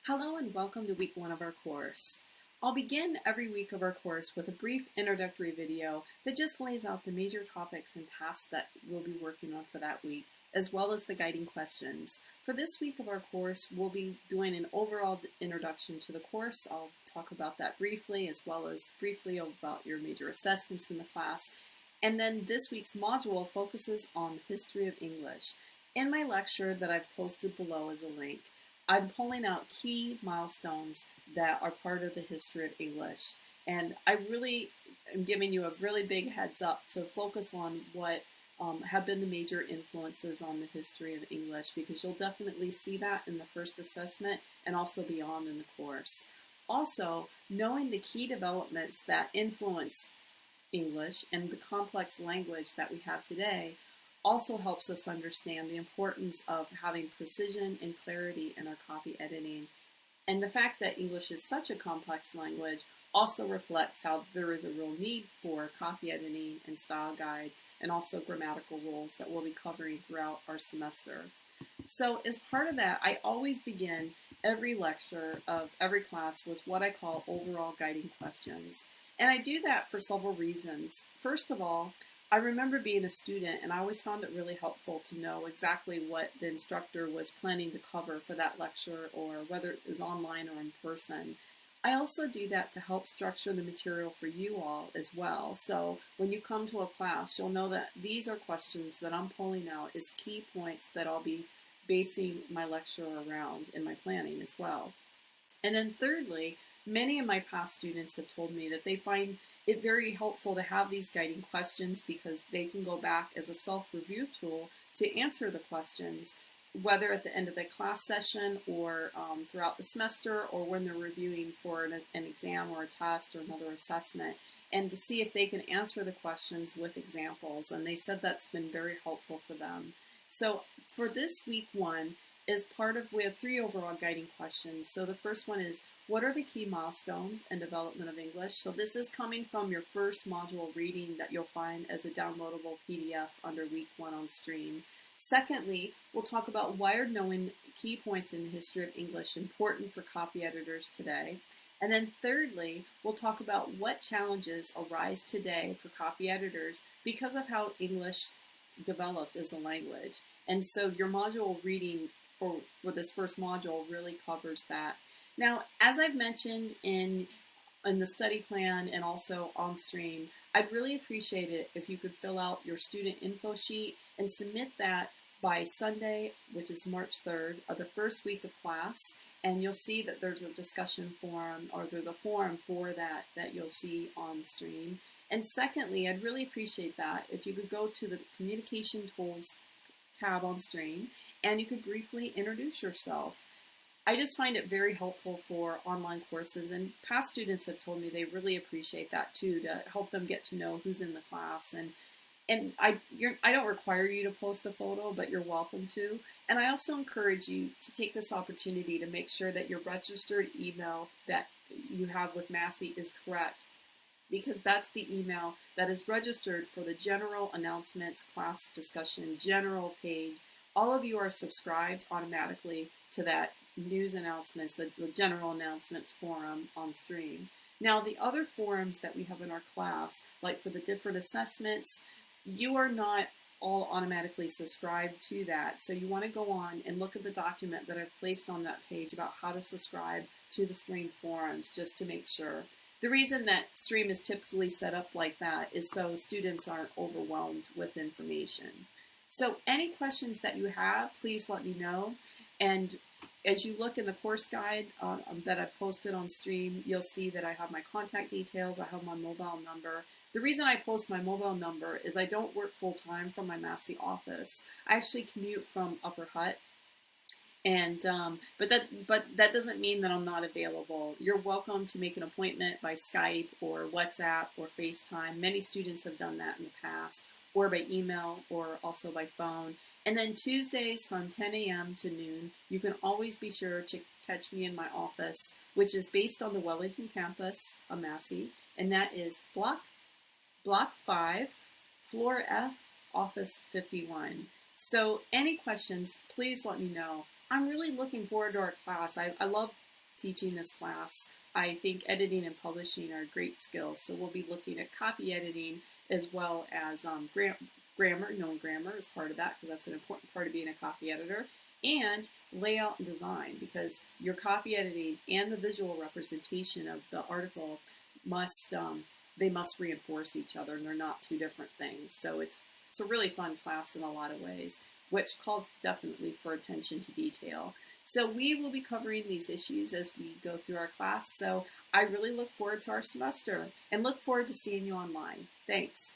Hello and welcome to week one of our course. I'll begin every week of our course with a brief introductory video that just lays out the major topics and tasks that we'll be working on for that week, as well as the guiding questions. For this week of our course, we'll be doing an overall introduction to the course. I'll talk about that briefly, as well as briefly about your major assessments in the class. And then this week's module focuses on the history of English. In my lecture that I've posted below as a link, I'm pulling out key milestones that are part of the history of English. And I really am giving you a really big heads up to focus on what have been the major influences on the history of English, because you'll definitely see that in the first assessment and also beyond in the course. Also, knowing the key developments that influence English and the complex language that we have today also helps us understand the importance of having precision and clarity in our copy editing. And the fact that English is such a complex language also reflects how there is a real need for copy editing and style guides and also grammatical rules that we'll be covering throughout our semester. So as part of that, I always begin every lecture of every class with what I call overall guiding questions. And I do that for several reasons. First of all, I remember being a student, and I always found it really helpful to know exactly what the instructor was planning to cover for that lecture, or whether it was online or in person. I also do that to help structure the material for you all as well. So when you come to a class, you'll know that these are questions that I'm pulling out as key points that I'll be basing my lecture around in my planning as well. And then thirdly, many of my past students have told me that they find it very helpful to have these guiding questions because they can go back as a self-review tool to answer the questions, whether at the end of the class session or throughout the semester, or when they're reviewing for an exam or a test or another assessment, and to see if they can answer the questions with examples. And they said that's been very helpful for them. So for this week one, we have three overall guiding questions. So the first one is, what are the key milestones and development of English? So this is coming from your first module reading that you'll find as a downloadable PDF under week one on Stream. Secondly, we'll talk about why are knowing key points in the history of English important for copy editors today. And then thirdly, we'll talk about what challenges arise today for copy editors because of how English developed as a language. And so your module reading for this first module really covers that. Now, as I've mentioned in the study plan and also on Stream, I'd really appreciate it if you could fill out your student info sheet and submit that by Sunday, which is March 3rd, of the first week of class. And you'll see that there's a discussion forum, or there's a forum for that you'll see on Stream. And secondly, I'd really appreciate that if you could go to the Communication Tools tab on Stream and you could briefly introduce yourself. I just find it very helpful for online courses, and past students have told me they really appreciate that too, to help them get to know who's in the class. And I don't require you to post a photo, but you're welcome to. And I also encourage you to take this opportunity to make sure that your registered email that you have with Massey is correct, because that's the email that is registered for the general announcements, class discussion, general page. All of you are subscribed automatically to that news announcements, the general announcements forum on Stream. Now, the other forums that we have in our class, like for the different assessments, you are not all automatically subscribed to that. So you want to go on and look at the document that I've placed on that page about how to subscribe to the Stream forums, just to make sure. The reason that Stream is typically set up like that is so students aren't overwhelmed with information. So any questions that you have, please let me know. And as you look in the course guide that I've posted on Stream, you'll see that I have my contact details, I have my mobile number. The reason I post my mobile number is I don't work full-time from my Massey office. I actually commute from Upper Hutt. And but that doesn't mean that I'm not available. You're welcome to make an appointment by Skype or WhatsApp or FaceTime. Many students have done that in the past, or by email, or also by phone. And then Tuesdays from 10 a.m. to noon, you can always be sure to catch me in my office, which is based on the Wellington campus of Massey, and that is Block 5, Floor F, Office 51. So any questions, please let me know. I'm really looking forward to our class. I love teaching this class. I think editing and publishing are great skills, so we'll be looking at copy editing as well as grammar. Knowing grammar is part of that because that's an important part of being a copy editor, and layout and design, because your copy editing and the visual representation of the article must reinforce each other, and they're not two different things. So it's a really fun class in a lot of ways, which calls definitely for attention to detail. So we will be covering these issues as we go through our class. So I really look forward to our semester and look forward to seeing you online. Thanks.